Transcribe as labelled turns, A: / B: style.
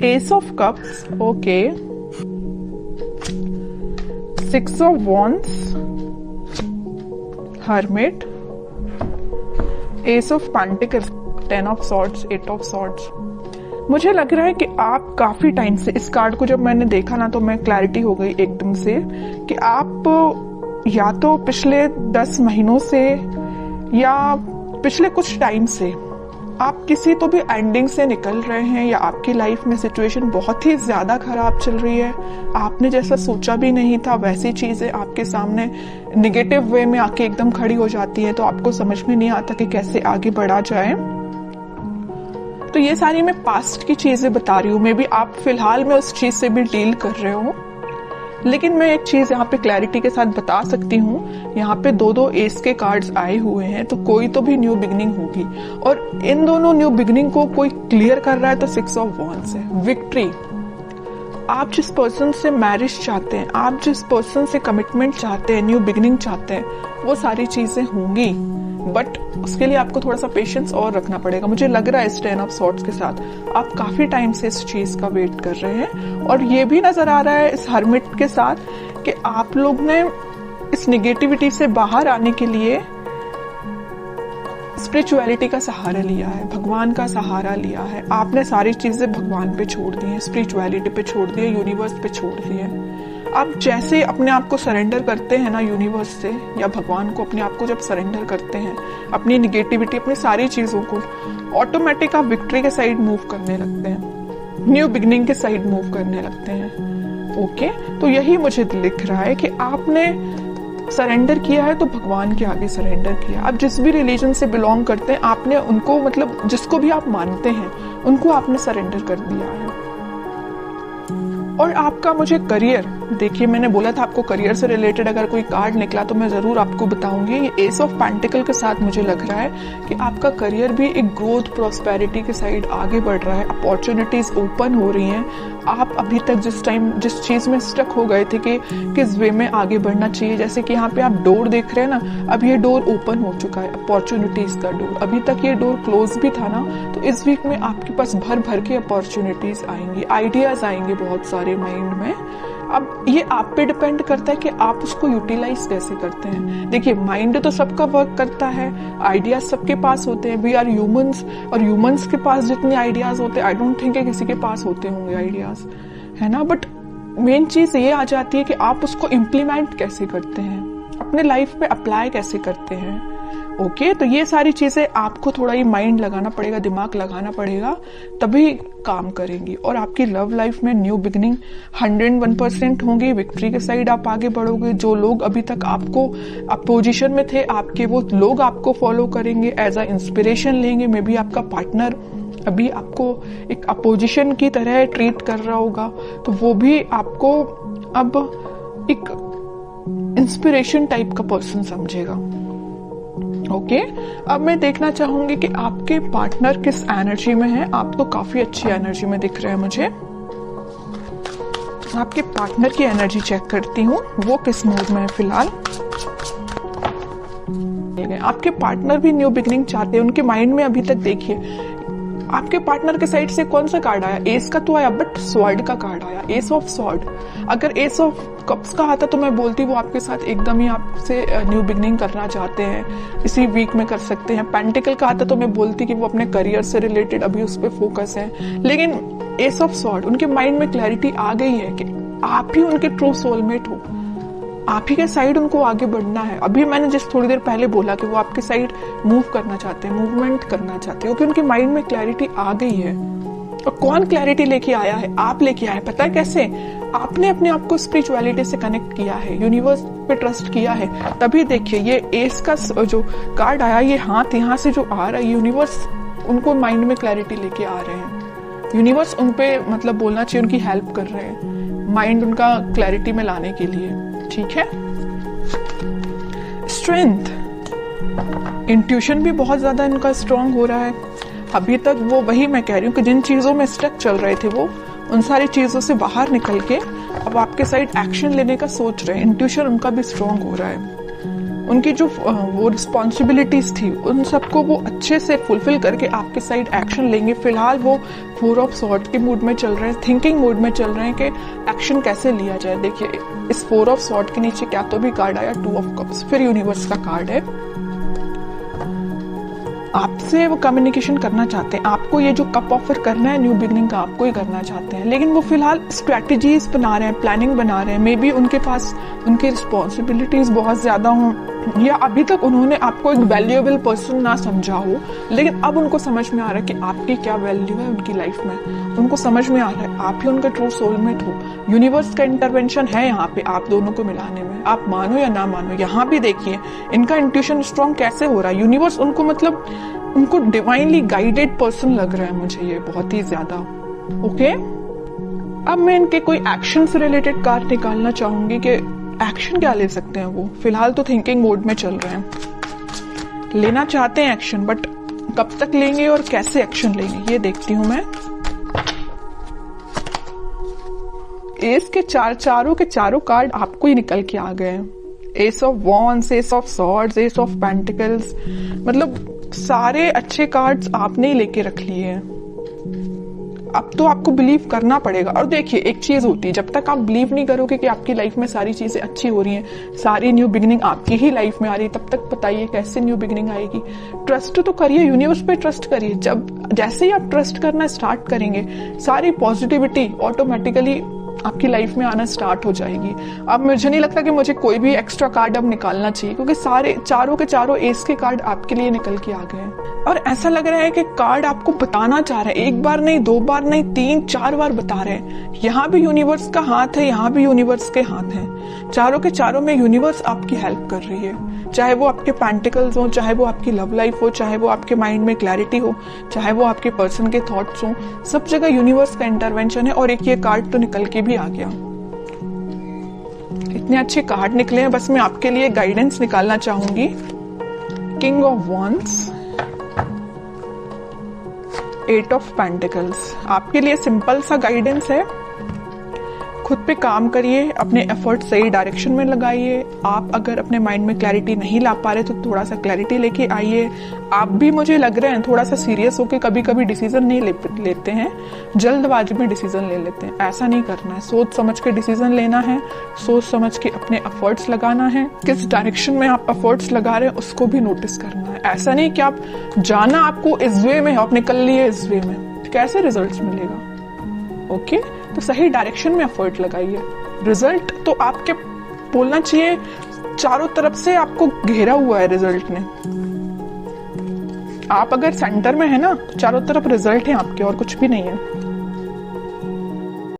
A: S of cups, okay, 6 of wands, hermit, S of pentacles, 10 of swords, 8 of swords. मुझे लग रहा है कि आप काफी टाइम से, इस कार्ड को जब मैंने देखा ना तो मैं क्लैरिटी हो गई एकदम से कि आप या तो पिछले 10 महीनों से या पिछले कुछ टाइम से आप किसी तो भी एंडिंग से निकल रहे हैं, या आपकी लाइफ में सिचुएशन बहुत ही ज्यादा खराब चल रही है। आपने जैसा सोचा भी नहीं था वैसी चीजें आपके सामने निगेटिव वे में आके एकदम खड़ी हो जाती है, तो आपको समझ में नहीं आता कि कैसे आगे बढ़ा जाए। तो ये सारी मैं पास्ट की चीजें बता रही हूँ, मे बी आप फिलहाल में उस चीज से भी डील कर रहे हो, लेकिन मैं एक चीज यहाँ पे क्लैरिटी के साथ बता सकती हूँ। यहाँ पे 2 एस के कार्ड्स आए हुए हैं, तो कोई तो भी न्यू बिगनिंग होगी, और इन दोनों न्यू बिगनिंग को कोई क्लियर कर रहा है तो 6 ऑफ वॉन्ड्स है, विक्ट्री। आप जिस पर्सन से मैरिज चाहते हैं, आप जिस पर्सन से कमिटमेंट चाहते हैं, न्यू बिगनिंग चाहते हैं, वो सारी चीजें होंगी, बट उसके लिए आपको थोड़ा सा पेशेंस और रखना पड़ेगा। मुझे लग रहा है इस 10 ऑफ सॉर्ड्स के साथ आप काफी टाइम से इस चीज का वेट कर रहे हैं, और ये भी नजर आ रहा है इस हर्मिट के साथ कि आप लोग ने इस निगेटिविटी से बाहर आने के लिए स्पिरिचुअलिटी का सहारा लिया है, भगवान का सहारा लिया है। आपने सारी चीजें भगवान पे छोड़ दी है, स्पिरिचुअलिटी पे छोड़ दी है, यूनिवर्स पे छोड़ दी है। आप जैसे अपने आप को सरेंडर करते हैं ना न्यूवर्स से या भगवान को, अपने आप को जब सरेंडर करते हैं, अपनी निगेटिविटी, अपनी सारी चीजों को, ऑटोमेटिक आप विक्ट्री के साइड मूव करने लगते हैं, न्यू बिगनिंग के साइड मूव करने लगते हैं। ओके, तो यही मुझे दिख रहा है कि आपने सरेंडर किया है तो भगवान के आगे सरेंडर किया। आप जिस भी रिलीजन से बिलोंग करते हैं, आपने उनको, मतलब जिसको भी आप मानते हैं, उनको आपने सरेंडर कर दिया है। और आपका मुझे करियर, देखिए मैंने बोला था आपको करियर से रिलेटेड अगर कोई कार्ड निकला तो मैं जरूर आपको बताऊंगी। ये एस ऑफ पेंटिकल के साथ मुझे लग रहा है कि आपका करियर भी एक ग्रोथ, प्रॉस्पेरिटी के साइड आगे बढ़ रहा है, अपॉर्चुनिटीज ओपन हो रही हैं। आप अभी तक जिस चीज में स्टक हो गए थे कि किस वे में आगे बढ़ना चाहिए, जैसे कि यहाँ पे आप डोर देख रहे हैं ना, अब ये डोर ओपन हो चुका है, अपॉर्चुनिटीज का डोर। अभी तक ये डोर क्लोज भी था ना, तो इस वीक में आपके पास भर भर के अपॉर्चुनिटीज आएंगी, आइडियाज आएंगे बहुत सारे माइंड में। अब ये आप पे डिपेंड करता है कि आप उसको यूटिलाइज कैसे करते हैं। देखिए माइंड तो सबका वर्क करता है, आइडियाज सबके पास होते हैं, वी आर ह्यूमंस, और ह्यूमंस के पास जितने आइडियाज होते हैं, आई डोंट थिंक किसी के पास होते होंगे आइडियाज, है ना। बट मेन चीज ये आ जाती है कि आप उसको इम्प्लीमेंट कैसे करते हैं, अपने लाइफ पे अप्लाई कैसे करते हैं। ओके, तो ये सारी चीजें आपको थोड़ा ही माइंड लगाना पड़ेगा, दिमाग लगाना पड़ेगा, तभी काम करेंगी। और आपकी लव लाइफ में न्यू बिगनिंग 101% होंगी, विक्ट्री के साइड आप आगे बढ़ोगे। जो लोग अभी तक आपको अपोजिशन में थे, आपके वो लोग आपको फॉलो करेंगे, एज अ इंस्पिरेशन लेंगे। मे बी आपका पार्टनर अभी आपको एक अपोजिशन की तरह ट्रीट कर रहा होगा, तो वो भी आपको अब एक इंस्पिरेशन टाइप का पर्सन समझेगा। ओके, अब मैं देखना चाहूंगी कि आपके पार्टनर किस एनर्जी में है। आप तो काफी अच्छी एनर्जी में दिख रहे हैं मुझे। आपके पार्टनर की एनर्जी चेक करती हूँ, वो किस मूड में है फिलहाल। आपके पार्टनर भी न्यू बिगनिंग चाहते हैं, उनके माइंड में अभी तक देखिए आपके पार्टनर के साइड से कौन सा कार्ड आया, एस का तो आया, बट स्वॉर्ड का कार्ड आया, एस ऑफ स्वॉर्ड। अगर एस ऑफ कप्स का आता तो मैं बोलती वो आपके साथ एकदम ही आपसे न्यू बिगनिंग करना चाहते हैं, इसी वीक में कर सकते हैं। पेंटिकल का आता तो मैं बोलती कि वो अपने करियर से रिलेटेड अभी उस पर फोकस है। लेकिन एस ऑफ स्वॉर्ड, उनके माइंड में क्लैरिटी आ गई है कि आप ही उनके ट्रू सोलमेट हो, आप ही के साइड उनको आगे बढ़ना है। अभी मैंने जिस थोड़ी देर पहले बोला कि वो आपके साइड मूव करना चाहते हैं, मूवमेंट करना चाहते हैं, क्योंकि उनके माइंड में क्लैरिटी आ गई है। और कौन क्लैरिटी लेके आया है? आप लेके आए। पता है कैसे? आपने अपने आप को स्पिरिचुअलिटी से कनेक्ट किया है, यूनिवर्स पे ट्रस्ट किया है। तभी देखिए ये एस का जो कार्ड आया, ये हाथ यहाँ से जो आ रहा है, यूनिवर्स उनको माइंड में क्लैरिटी लेके आ रहे हैं। यूनिवर्स उनपे मतलब बोलना चाहिए उनकी हेल्प कर रहे हैं, माइंड उनका क्लैरिटी में लाने के लिए। ठीक है। स्ट्रेंथ, इंट्यूशन भी बहुत ज्यादा इनका स्ट्रांग हो रहा है। अभी तक वो, वही मैं कह रही हूँ कि जिन चीजों में स्टक चल रहे थे वो उन सारी चीजों से बाहर निकल के अब आपके साइड एक्शन लेने का सोच रहे हैं। इंट्यूशन उनका भी स्ट्रांग हो रहा है। उनकी जो वो रिस्पॉन्सिबिलिटीज थी उन सबको वो अच्छे से फुलफिल करके आपके साइड एक्शन लेंगे। फिलहाल वो 4 ऑफ सॉर्ड के मूड में चल रहे हैं, थिंकिंग मूड में चल रहे हैं कि एक्शन कैसे लिया जाए। देखिए इस 4 ऑफ सॉर्ड के नीचे क्या तो भी कार्ड आया 2 ऑफ कप्स, फिर यूनिवर्स का कार्ड है। आपसे वो कम्युनिकेशन करना चाहते हैं, आपको ये जो कप ऑफर करना है न्यू बिगनिंग का आपको ही करना चाहते हैं, लेकिन वो फिलहाल स्ट्रेटजीज बना रहे हैं, प्लानिंग बना रहे हैं। मे बी उनके पास उनकी रिस्पॉन्सिबिलिटीज बहुत ज्यादा हों, या अभी तक उन्होंने आपको एक वैल्यूएबल पर्सन ना समझा हो, लेकिन अब उनको समझ में आ रहा है कि आपकी क्या वैल्यू है उनकी लाइफ में। उनको समझ में आ रहा है आप ही उनका ट्रू सोलमेट हो। यूनिवर्स का इंटरवेंशन है यहाँ पे आप दोनों को मिलाने में, आप मानो या ना मानो। यहाँ भी देखिए इनका इंट्यूशन स्ट्रॉन्ग कैसे हो रहा है। यूनिवर्स उनको मतलब उनको डिवाइनली गाइडेड पर्सन लग रहा है मुझे ये बहुत ही ज्यादा। ओके, अब मैं इनके कोई एक्शन से रिलेटेड कार्ड निकालना चाहूंगी कि एक्शन क्या ले सकते हैं वो। फिलहाल तो थिंकिंग मोड में चल रहे हैं, लेना चाहते हैं एक्शन, बट कब तक लेंगे और कैसे एक्शन लेंगे ये देखती हूं मैं। एस के चारों के चारों कार्ड आपको ही निकल के आ गए हैं। S of wands, S of swords, S of pentacles, मतलब सारे अच्छे कार्ड्स आपने ही लेके रख लिए हैं। अब तो आपको बिलीव करना पड़ेगा। और देखिए एक चीज होती है, जब तक आप बिलीव नहीं करोगे कि आपकी लाइफ में सारी चीजें अच्छी हो रही हैं, सारी न्यू बिगिनिंग आपकी ही लाइफ में आ रही है, तब तक बताइए कैसे न्यू बिगिनिंग आएगी। ट्रस्ट तो करिए, यूनिवर्स पे ट्रस्ट करिए। जब जैसे ही आप ट्रस्ट करना स्टार्ट करेंगे सारी पॉजिटिविटी ऑटोमेटिकली आपकी लाइफ में आना स्टार्ट हो जाएगी। अब मुझे नहीं लगता कि मुझे कोई भी एक्स्ट्रा कार्ड अब निकालना चाहिए, क्योंकि सारे चारों के चारों एस के कार्ड आपके लिए निकल के आ गए हैं। और ऐसा लग रहा है कि कार्ड आपको बताना चाह रहे हैं, एक बार नहीं, 2 बार नहीं, 3-4 बार बता रहे हैं। यहाँ भी यूनिवर्स का हाथ है, यहाँ भी यूनिवर्स के हाथ हैं। चारों के चारों में यूनिवर्स आपकी हेल्प कर रही है, चाहे वो आपके पेंटिकल्स हो, चाहे वो आपकी लव लाइफ हो, चाहे वो आपके माइंड में क्लैरिटी हो, चाहे वो आपके पर्सन के थॉट्स हो, सब जगह यूनिवर्स का इंटरवेंशन है। और एक ये कार्ड तो निकल के भी आ गया। इतने अच्छे कार्ड निकले हैं, बस मैं आपके लिए गाइडेंस निकालना चाहूंगी। King of wands, 8 of pentacles, आपके लिए सिंपल सा गाइडेंस है। खुद पे काम करिए, अपने एफर्ट सही डायरेक्शन में लगाइए। आप अगर अपने माइंड में क्लैरिटी नहीं ला पा रहे तो थोड़ा सा क्लैरिटी लेके आइए। आप भी मुझे लग रहे हैं थोड़ा सा सीरियस होके कभी कभी डिसीजन नहीं लेते हैं, जल्दबाजी में डिसीजन ले लेते हैं। ऐसा नहीं करना है, सोच समझ के डिसीजन लेना है, सोच समझ के अपने एफर्ट्स लगाना है। किस डायरेक्शन में आप एफर्ट्स लगा रहे हैं उसको भी नोटिस करना है। ऐसा नहीं कि आप जाना आपको इस वे में, आप निकल लिए इस वे में, कैसे रिजल्ट्स मिलेगा। ओके, तो सही डायरेक्शन में एफर्ट लगाइए। रिजल्ट तो आपके बोलना चाहिए चारों तरफ से आपको घेरा हुआ है रिजल्ट ने। आप अगर सेंटर में है ना, चारों तरफ रिजल्ट है आपके और कुछ भी नहीं है।